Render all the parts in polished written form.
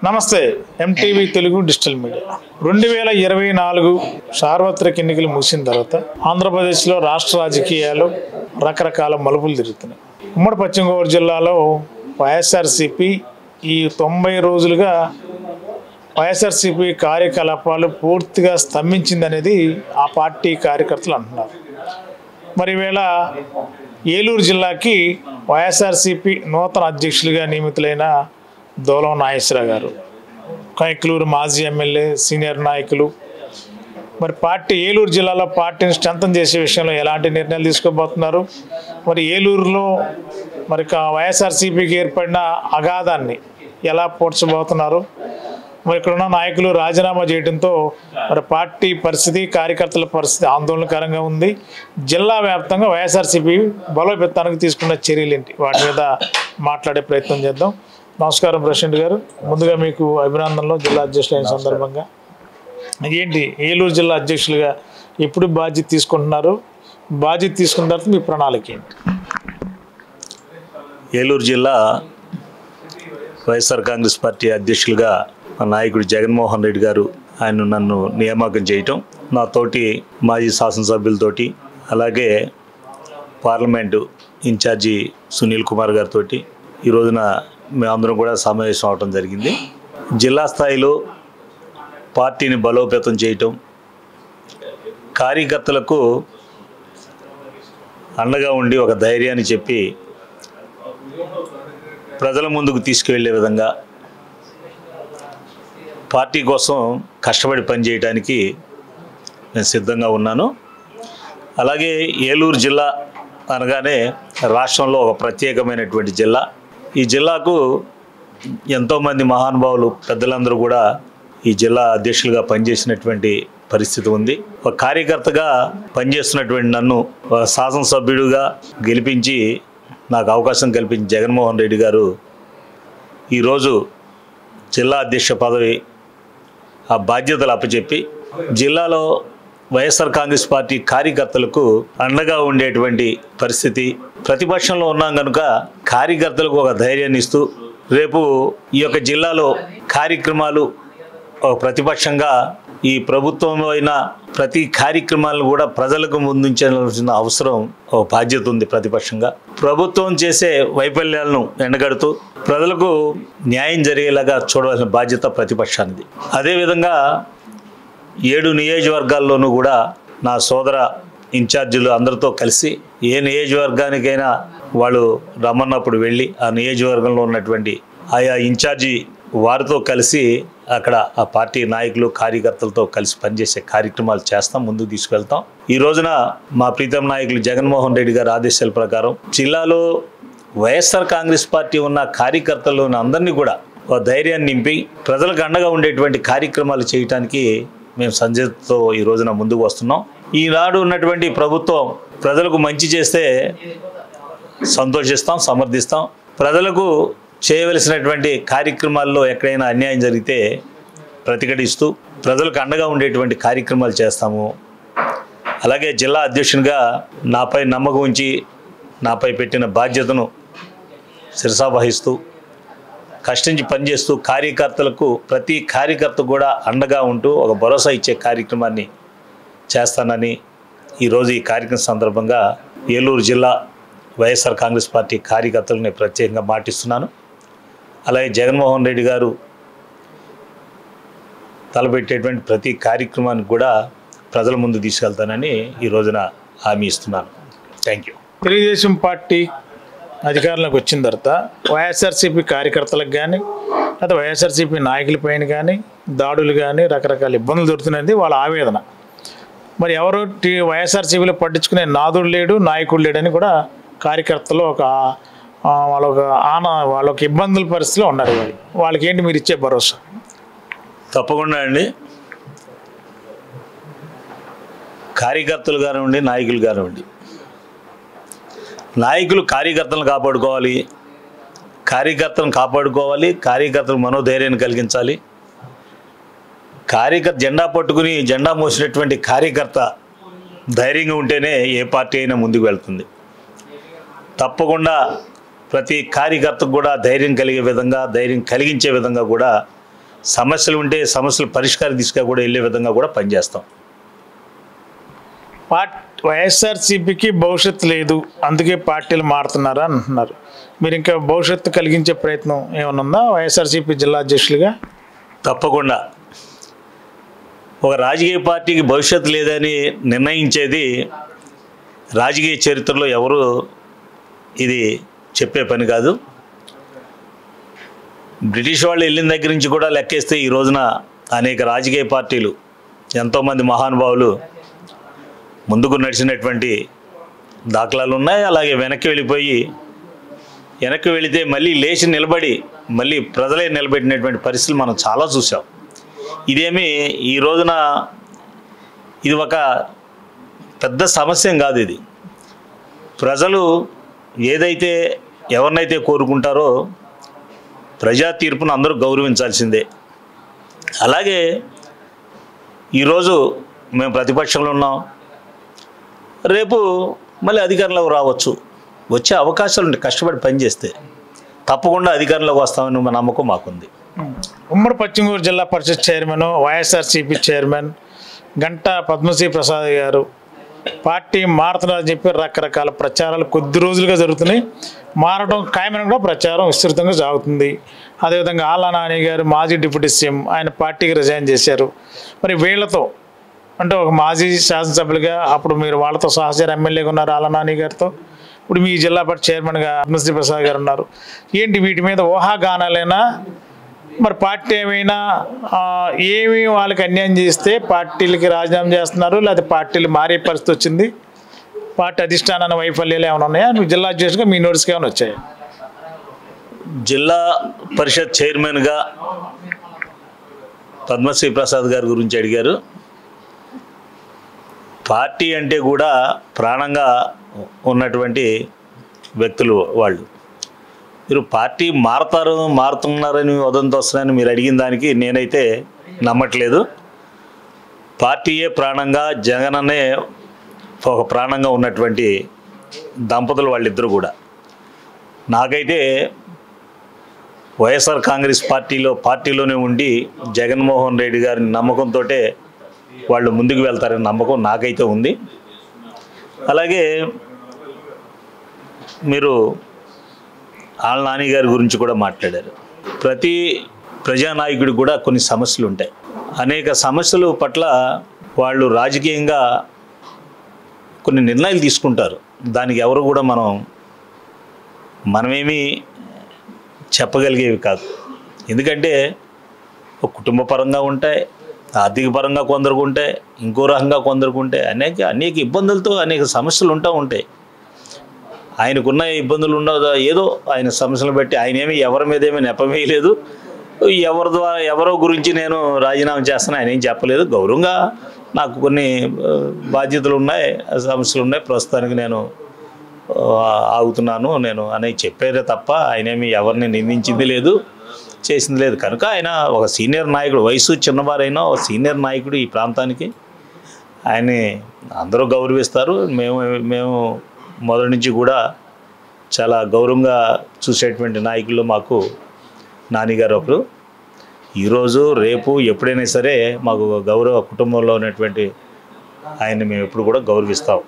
నమస్తే MTV Telugu digital media 2024 సార్వత్రిక ఎన్నికలు ముగిసిన తర్వాత ఆంధ్రప్రదేశ్లో రాష్ట్ర రాజకీయాలు రకరకాల మలుపులు తిరుగుతున్నాయి. ఉమ్మడి పశ్చిమ గోదావరి జిల్లాలో వైఎస్ఆర్సీపీ ఈ 90 రోజులుగా వైఎస్ఆర్సీపీ కార్యకలాపాలు పూర్తిగా స్తంభించిందనేది ఆ పార్టీ కార్యకర్తలు అంటున్నారు. మరి ఈవేళ ఏలూరు జిల్లాకి వైఎస్ఆర్సీపీ నూతన అధ్యక్షులుగా నియమితులైన దోలం నాగేశ్వరరావు గారు, కైకలూరు మాజీ ఎమ్మెల్యే, సీనియర్ నాయకులు మరి ఏలూరు జిల్లాలో పార్టీని స్ట్రెంథన్ చేసే విషయంలో ఎలాంటి నిర్ణయాలు తీసుకోబోతున్నారు, మరి ఏలూరులో మరి వైఎస్ఆర్సీపీకి ఏర్పడిన అగాధాన్ని ఎలా పోడ్చబోతున్నారు, మరి ఇక్కడున్న నాయకులు రాజీనామా చేయడంతో మరి పార్టీ పరిస్థితి, కార్యకర్తల పరిస్థితి ఆందోళనకరంగా ఉంది. జిల్లా వ్యాప్తంగా వైఎస్ఆర్సీపీ బలోపేతానికి తీసుకున్న చర్యలు ఏంటి, వాటి మీద మాట్లాడే ప్రయత్నం చేద్దాం. నమస్కారం ప్రెసిడెంట్ గారు, ముందుగా మీకు అభినందనలు జిల్లా అధ్యక్షులు అయిన సందర్భంగా. ఏంటి ఏలూరు జిల్లా అధ్యక్షులుగా ఎప్పుడు బాధ్యత తీసుకుంటున్నారు, బాధ్యత తీసుకున్న తర్వాత మీ ప్రణాళిక ఏంటి? ఏలూరు జిల్లా వైఎస్ఆర్ కాంగ్రెస్ పార్టీ అధ్యక్షులుగా మా నాయకుడు జగన్మోహన్ రెడ్డి గారు ఆయన నన్ను నియామకం చేయటం, నా తోటి మాజీ శాసనసభ్యులతోటి అలాగే పార్లమెంటు ఇన్ఛార్జి సునీల్ కుమార్ గారితో ఈ రోజున మేమందరం కూడా సమావేశం అవడం జరిగింది. జిల్లా స్థాయిలో పార్టీని బలోపేతం చేయటం, కార్యకర్తలకు అండగా ఉండి ఒక ధైర్యాన్ని చెప్పి ప్రజల ముందుకు తీసుకువెళ్ళే విధంగా పార్టీ కోసం కష్టపడి పనిచేయడానికి నేను సిద్ధంగా ఉన్నాను. అలాగే ఏలూరు జిల్లా అనగానే రాష్ట్రంలో ఒక ప్రత్యేకమైనటువంటి జిల్లా. ఈ జిల్లాకు ఎంతోమంది మహానుభావులు పెద్దలందరూ కూడా ఈ జిల్లా అధ్యక్షులుగా పనిచేసినటువంటి పరిస్థితి ఉంది. ఒక కార్యకర్తగా పనిచేస్తున్నటువంటి నన్ను శాసనసభ్యుడిగా గెలిపించి నాకు అవకాశం కల్పించిన జగన్మోహన్ రెడ్డి గారు ఈరోజు జిల్లా అధ్యక్ష పదవి ఆ బాధ్యతలు అప్పచెప్పి జిల్లాలో వైఎస్ఆర్ కాంగ్రెస్ పార్టీ కార్యకర్తలకు అండగా ఉండేటువంటి పరిస్థితి, ప్రతిపక్షంలో ఉన్నాం కనుక కార్యకర్తలకు ఒక ధైర్యాన్ని ఇస్తూ రేపు ఈ యొక్క జిల్లాలో కార్యక్రమాలు ప్రతిపక్షంగా ఈ ప్రభుత్వంలో అయిన ప్రతి కార్యక్రమాలను కూడా ప్రజలకు ముందుంచాల్సిన అవసరం ఒక బాధ్యత ఉంది. ప్రతిపక్షంగా ప్రభుత్వం చేసే వైఫల్యాలను ఎండగడుతూ ప్రజలకు న్యాయం జరిగేలాగా చూడవలసిన బాధ్యత ప్రతిపక్షానిది. అదేవిధంగా 7 నియోజకవర్గాల్లోనూ కూడా నా సోదర ఇన్ఛార్జీలు అందరితో కలిసి ఏ నియోజకవర్గానికైనా వాళ్ళు రమ్మన్నప్పుడు వెళ్ళి ఆ నియోజకవర్గంలో ఉన్నటువంటి ఆయా ఇన్ఛార్జి వారితో కలిసి అక్కడ ఆ పార్టీ నాయకులు కార్యకర్తలతో కలిసి పనిచేసే కార్యక్రమాలు చేస్తాం, ముందుకు తీసుకెళ్తాం. ఈ రోజున మా ప్రీతం నాయకులు జగన్మోహన్ రెడ్డి గారి ఆదేశాల ప్రకారం జిల్లాలో వైఎస్ఆర్ కాంగ్రెస్ పార్టీ ఉన్న కార్యకర్తల్లోని అందరినీ కూడా ఒక ధైర్యాన్ని నింపి ప్రజలకు అండగా ఉండేటువంటి కార్యక్రమాలు చేయడానికి మేము సంజయ్తో ఈ రోజున ముందుకు వస్తున్నాం. ఈనాడు ఉన్నటువంటి ప్రభుత్వం ప్రజలకు మంచి చేస్తే సంతోషిస్తాం, సమర్థిస్తాం. ప్రజలకు చేయవలసినటువంటి కార్యక్రమాల్లో ఎక్కడైనా అన్యాయం జరిగితే ప్రతిఘటిస్తూ ప్రజలకు అండగా ఉండేటువంటి కార్యక్రమాలు చేస్తాము. అలాగే జిల్లా అధ్యక్షునిగా నాపై నమ్మకం ఉంచి నాపై పెట్టిన బాధ్యతను శిరసావహిస్తూ కష్టించి పనిచేస్తూ కార్యకర్తలకు ప్రతి కార్యకర్త కూడా అండగా ఉంటూ ఒక భరోసా ఇచ్చే కార్యక్రమాన్ని చేస్తానని ఈరోజు ఈ కార్యక్రమం సందర్భంగా ఏలూరు జిల్లా వైఎస్ఆర్ కాంగ్రెస్ పార్టీ కార్యకర్తలను నేను ప్రత్యేకంగా మాటిస్తున్నాను. అలాగే జగన్మోహన్ రెడ్డి గారు తలపెట్టేటువంటి ప్రతి కార్యక్రమానికి కూడా ప్రజల ముందు తీసుకెళ్తానని ఈ రోజున హామీ ఇస్తున్నాను. Thank you. తెలుగుదేశం పార్టీ అధికారంలోకి వచ్చిన తర్వాత వైఎస్ఆర్సీపీ కార్యకర్తలకు కానీ లేదా వైఎస్ఆర్సీపీ నాయకులపైన కానీ దాడులు కానీ రకరకాల ఇబ్బందులు దొరుకుతున్నది వాళ్ళ ఆవేదన. మరి ఎవరు వైఎస్ఆర్సీపీలో పట్టించుకునే నాదుడు లేడు, నాయకుడు లేడని కూడా కార్యకర్తలు వాళ్ళొక ఇబ్బందుల పరిస్థితిలో ఉన్నారు. వాళ్ళకి ఏంటి మీరు ఇచ్చే భరోసా? తప్పకుండా అండి. కార్యకర్తలు కానివ్వండి, నాయకులు కానివ్వండి, నాయకులు కార్యకర్తలను కాపాడుకోవాలి, కార్యకర్తలకు మనోధైర్యాన్ని కలిగించాలి. జెండా పట్టుకుని జెండా మోసినటువంటి కార్యకర్త ధైర్యంగా ఉంటేనే ఏ పార్టీ అయినా ముందుకు వెళ్తుంది. తప్పకుండా ప్రతి కార్యకర్తకు కూడా ధైర్యం కలిగించే విధంగా కూడా సమస్యలు ఉంటే సమస్యల పరిష్కారం దిశగా కూడా వెళ్ళే విధంగా కూడా పనిచేస్తాం. వైఎస్ఆర్సీపీకి భవిష్యత్తు లేదు, అందుకే పార్టీలు మారుతున్నారా అంటున్నారు. మీరు ఇంకా భవిష్యత్తు కలిగించే ప్రయత్నం ఏమైనా ఉందా వైఎస్ఆర్సీపీ జిల్లా అధ్యక్షులుగా? తప్పకుండా. ఒక రాజకీయ పార్టీకి భవిష్యత్తు లేదని నిర్ణయించేది రాజకీయ చరిత్రలో ఎవరు ఇది చెప్పే పని కాదు. బ్రిటిష్ వాళ్ళు వెళ్ళిన దగ్గర నుంచి కూడా లెక్కేస్తే ఈ రోజున అనేక రాజకీయ పార్టీలు, ఎంతోమంది మహానుభావులు ముందుకు నడిచినటువంటి దాఖలాలు ఉన్నాయి. అలాగే వెనక్కి వెళితే మళ్ళీ లేచి నిలబడి మళ్ళీ ప్రజలే నిలబెట్టినటువంటి పరిస్థితులు మనం చాలా చూసాం. ఇదేమి ఈ రోజున ఇది ఒక పెద్ద సమస్య కాదు. ఇది ప్రజలు ఏదైతే ఎవరినైతే కోరుకుంటారో ప్రజా తీర్పును అందరూ గౌరవించాల్సిందే. అలాగే ఈరోజు మేము ప్రతిపక్షంలో ఉన్నాం, రేపు మళ్ళీ అధికారంలోకి రావచ్చు, వచ్చే అవకాశాలు ఉంటాయి. కష్టపడి పనిచేస్తే తప్పకుండా అధికారంలోకి వస్తామని నమ్మకం మాకుంది. ఉమ్మడి పశ్చిమ గోదావరి జిల్లా పరిషత్ చైర్మన్, వైఎస్ఆర్సీపీ చైర్మన్ గంటా పద్మశ్రీ ప్రసాద్ గారు పార్టీ మారుతున్నారని చెప్పి రకరకాల ప్రచారాలు కొద్ది రోజులుగా జరుగుతున్నాయి. మారడం ఖాయమని కూడా ప్రచారం విస్తృతంగా సాగుతుంది. అదేవిధంగా ఆళ్ళ నాని గారు మాజీ డిప్యూటీ సీఎం, ఆయన పార్టీకి రిజైన్ చేశారు. మరి వీళ్ళతో అంటే ఒక మాజీ శాసనసభ్యులుగా అప్పుడు మీరు వాళ్ళతో సహచర ఎమ్మెల్యేగా ఉన్నారు ఆళ్ళ నాని గారితో, ఇప్పుడు మీ జిల్లా పరిషత్ చైర్మన్గా పద్మశ్రీ ప్రసాద్ గారు ఉన్నారు. ఏంటి వీటి మీద ఊహాగానాలైనా మరి పార్టీ ఏమైనా ఏమి వాళ్ళకి అన్యాయం చేస్తే పార్టీలకి రాజీనామా చేస్తున్నారు, లేకపోతే పార్టీలు మారే పరిస్థితి వచ్చింది, పార్టీ అధిష్టానాన్ని వైఫల్యాలు ఏమైనా ఉన్నాయా? నువ్వు జిల్లా అధ్యక్షుడిగా మీ నోటీస్కి ఏమైనా వచ్చాయి? జిల్లా పరిషత్ చైర్మన్గా పద్మశ్రీ ప్రసాద్ గారి గురించి అడిగారు. పార్టీ అంటే కూడా ప్రాణంగా ఉన్నటువంటి వ్యక్తులు వాళ్ళు. మీరు పార్టీ మారుతున్నారని వదంతి వస్తున్నారని మీరు అడిగిన దానికి నేనైతే నమ్మట్లేదు. పార్టీయే ప్రాణంగా, జగన్ అనే ఒక ప్రాణంగా ఉన్నటువంటి దంపతులు వాళ్ళిద్దరూ కూడా. నాకైతే వైఎస్ఆర్ కాంగ్రెస్ పార్టీలోనే ఉండి జగన్మోహన్ రెడ్డి గారి నమ్మకంతో వాళ్ళు ముందుకు వెళ్తారని నమ్మకం నాకైతే ఉంది. అలాగే మీరు ఆళ్ళ నాని గారి గురించి కూడా మాట్లాడారు. ప్రతి ప్రజానాయకుడికి కూడా కొన్ని సమస్యలు ఉంటాయి. అనేక సమస్యల పట్ల వాళ్ళు రాజకీయంగా కొన్ని నిర్ణయాలు తీసుకుంటారు. దానికి ఎవరు కూడా మనమేమీ చెప్పగలిగేవి కాదు. ఎందుకంటే ఒక కుటుంబ పరంగా ఉంటాయి, ఆర్థిక పరంగా కొందరికి ఉంటాయి, ఇంకో రకంగా కొందరికి ఉంటాయి. అనేక ఇబ్బందులతో అనేక సమస్యలు ఉంటాయి. ఆయనకున్న ఇబ్బందులు ఉండదు, ఏదో ఆయన సమస్యలు బట్టి ఆయన ఎవరి మీద నెపమేయలేదు. ఎవరో గురించి నేను రాజీనామా చేస్తాను ఆయన ఏం చెప్పలేదు. గౌరవంగా నాకు కొన్ని బాధ్యతలు ఉన్నాయి, సమస్యలు ఉన్నాయి, ప్రస్తుతానికి నేను ఆగుతున్నాను నేను అని చెప్పారే తప్ప ఆయనేమి ఎవరిని నిందించింది లేదు, చేసింది లేదు. కనుక ఆయన ఒక సీనియర్ నాయకుడు, వయసు చిన్నవారైనా ఒక సీనియర్ నాయకుడు ఈ ప్రాంతానికి. ఆయన్ని అందరూ గౌరవిస్తారు. మేము మొదటి నుంచి కూడా చాలా గౌరవంగా చూసేటువంటి నాయకుల్లో మాకు నానిగారు ఒకరు. ఈరోజు రేపు ఎప్పుడైనా సరే మాకు గౌరవ కుటుంబంలో ఉన్నటువంటి ఆయన్ని మేము ఎప్పుడు కూడా గౌరవిస్తాం,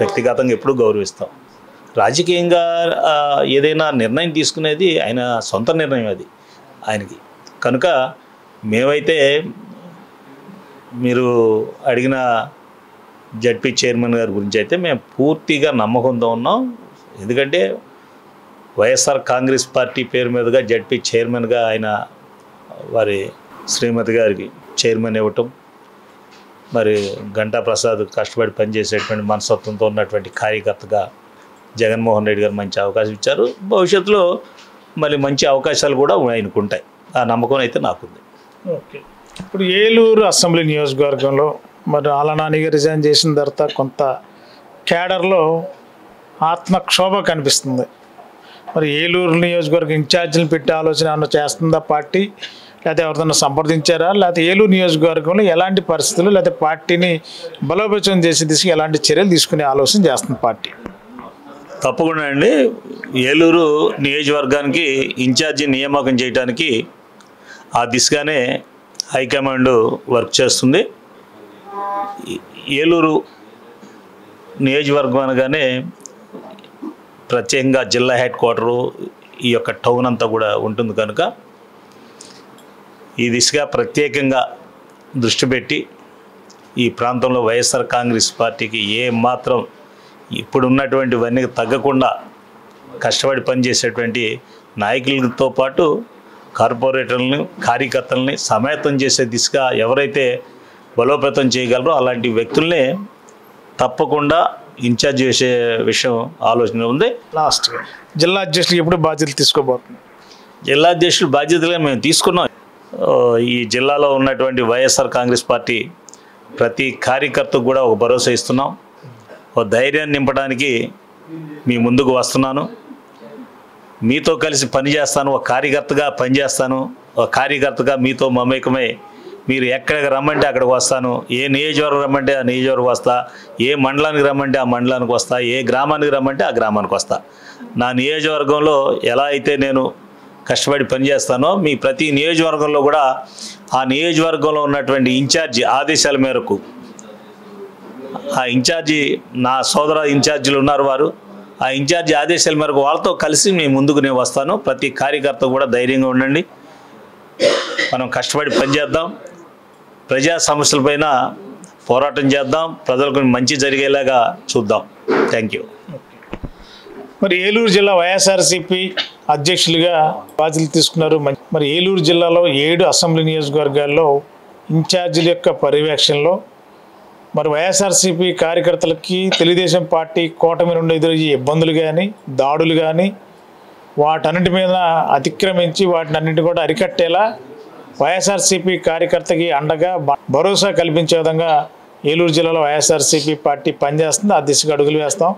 వ్యక్తిగతంగా ఎప్పుడు గౌరవిస్తాం. రాజకీయంగా ఏదైనా నిర్ణయం తీసుకునేది ఆయన సొంత నిర్ణయం, అది ఆయనకి. కనుక మేమైతే మీరు అడిగిన జడ్పీ చైర్మన్ గారి గురించి అయితే మేము పూర్తిగా నమ్మకంతో ఉన్నాం. ఎందుకంటే వైఎస్ఆర్ కాంగ్రెస్ పార్టీ పేరు మీదుగా జడ్పీ చైర్మన్గా ఆయన వారి శ్రీమతి గారికి చైర్మన్ ఇవ్వటం, మరి గంటా ప్రసాద్ కష్టపడి పనిచేసేటువంటి మనస్తత్వంతో ఉన్నటువంటి కార్యకర్తగా జగన్మోహన్ రెడ్డి గారు మంచి అవకాశం ఇచ్చారు. భవిష్యత్తులో మళ్ళీ మంచి అవకాశాలు కూడా ఆయనకు ఉంటాయి. ఆ నమ్మకం అయితే నాకుంది. ఓకే. ఇప్పుడు ఏలూరు అసెంబ్లీ నియోజకవర్గంలో మరి ఆళ్ళ నాని గారు రిజైన్ చేసిన తర్వాత కొంత క్యాడర్లో ఆత్మక్షోభ కనిపిస్తుంది. మరి ఏలూరు నియోజకవర్గం ఇన్ఛార్జీలు పెట్టే ఆలోచన ఏమన్నా చేస్తుందా పార్టీ, లేకపోతే ఎవరిదన్నా సంప్రదించారా, లేకపోతే ఏలూరు నియోజకవర్గంలో ఎలాంటి పరిస్థితులు, లేకపోతే పార్టీని బలోపేతం చేసే దిశగా ఎలాంటి చర్యలు తీసుకునే ఆలోచన చేస్తుంది పార్టీ? తప్పకుండా అండి. ఏలూరు నియోజకవర్గానికి ఇన్ఛార్జి నియామకం చేయడానికి ఆ దిశగానే హైకమాండ్ వర్క్ చేస్తుంది. ఏలూరు నియోజకవర్గం అనగానే ప్రత్యేకంగా జిల్లా హెడ్ క్వార్టరు ఈ యొక్క టౌన్ అంతా కూడా ఉంటుంది కనుక ఈ దిశగా ప్రత్యేకంగా దృష్టి పెట్టి ఈ ప్రాంతంలో వైఎస్ఆర్ కాంగ్రెస్ పార్టీకి ఏ మాత్రం ఇప్పుడున్నటువంటివన్నీ తగ్గకుండా కష్టపడి పనిచేసేటువంటి నాయకులతో పాటు కార్పొరేటర్లని కార్యకర్తలని సమాయత్తం చేసే దిశగా ఎవరైతే బలోపేతం చేయగలరో అలాంటి వ్యక్తుల్నే తప్పకుండా ఇన్ఛార్జ్ చేసే విషయం ఆలోచన ఉంది. లాస్ట్ జిల్లా అధ్యక్షులు ఎప్పుడు బాధ్యతలు తీసుకోబోతున్నారు? జిల్లా అధ్యక్షులు బాధ్యతలుగా మేము తీసుకున్నాం. ఈ జిల్లాలో ఉన్నటువంటి వైఎస్ఆర్ కాంగ్రెస్ పార్టీ ప్రతి కార్యకర్తకు కూడా ఒక భరోసా ఇస్తున్నాం. ఒక ధైర్యాన్ని నింపడానికి మీ ముందుకు వస్తున్నాను. మీతో కలిసి పనిచేస్తాను, ఒక కార్యకర్తగా పనిచేస్తాను. ఒక కార్యకర్తగా మీతో మమేకమై మీరు ఎక్కడికి రమ్మంటే అక్కడికి వస్తాను. ఏ నియోజకవర్గం రమ్మంటే ఆ నియోజకవర్గం వస్తా, ఏ మండలానికి రమ్మంటే ఆ మండలానికి వస్తా, ఏ గ్రామానికి రమ్మంటే ఆ గ్రామానికి వస్తా. నా నియోజకవర్గంలో ఎలా అయితే నేను కష్టపడి పనిచేస్తానో మీ ప్రతి నియోజకవర్గంలో కూడా ఆ నియోజకవర్గంలో ఉన్నటువంటి ఇన్ఛార్జి ఆదేశాల మేరకు ఆ ఇన్ఛార్జి నా సోదర ఇన్ఛార్జీలు ఉన్నారు, వారు ఆ ఇన్ఛార్జి ఆదేశాల మేరకు వాళ్ళతో కలిసి మేము ముందుకు నేను వస్తాను. ప్రతి కార్యకర్త కూడా ధైర్యంగా ఉండండి, మనం కష్టపడి పనిచేద్దాం, ప్రజా సమస్యలపైన పోరాటం చేద్దాం, ప్రజలకు మంచి జరిగేలాగా చూద్దాం. Thank you. మరి ఏలూరు జిల్లా వైఎస్ఆర్సీపీ అధ్యక్షులుగా బాధ్యతలు తీసుకున్నారు. మరి ఏలూరు జిల్లాలో 7 అసెంబ్లీ నియోజకవర్గాల్లో ఇన్ఛార్జీల యొక్క పర్యవేక్షణలో మరి వైఎస్ఆర్సీపీ కార్యకర్తలకి తెలుగుదేశం పార్టీ కూటమి నుండి ఎదురయ్యే ఇబ్బందులు కానీ దాడులు కానీ వాటన్నిటి మీద అతిక్రమించి వాటిని అన్నింటి కూడా అరికట్టేలా వైఎస్ఆర్సీపీ కార్యకర్తకి అండగా భరోసా కల్పించే విధంగా ఏలూరు జిల్లాలో వైఎస్ఆర్సీపీ పార్టీ పనిచేస్తుంది. ఆ దిశగా అడుగులు వేస్తాం.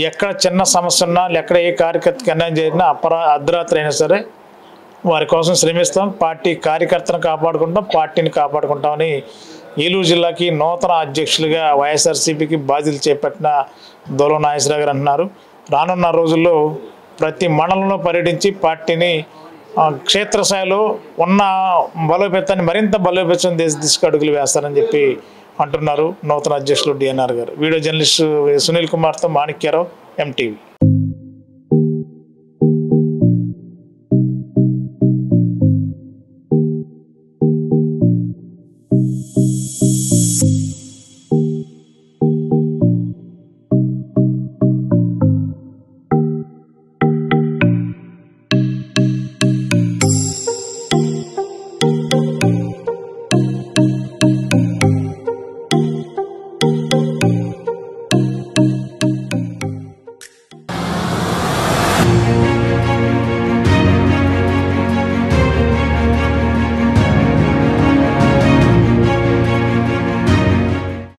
ఎక్కడ చిన్న సమస్య ఉన్నా ఎక్కడ ఏ కార్యకర్తకి అన్యాయం జరిగినా అర్ధరాత్రి అయినా సరే వారి కోసం శ్రమిస్తాం. పార్టీ కార్యకర్తను కాపాడుకుంటాం, పార్టీని కాపాడుకుంటామని ఏలూరు జిల్లాకి నూతన అధ్యక్షులుగా వైఎస్ఆర్సీపీకి బాధ్యతలు చేపట్టిన దోలం నాగేశ్వరరావు గారు అంటున్నారు. రానున్న రోజుల్లో ప్రతి మండలంలో పర్యటించి పార్టీని క్షేత్రస్థాయిలో ఉన్న బలోపేతాన్ని మరింత బలోపేతం దిశగా అడుగులు వేస్తారని చెప్పి అంటున్నారు నూతన అధ్యక్షులు డిఎన్ఆర్ గారు. వీడియో జర్నలిస్టు సునీల్ కుమార్తో మాణిక్యారావు, ఎంటీవీ.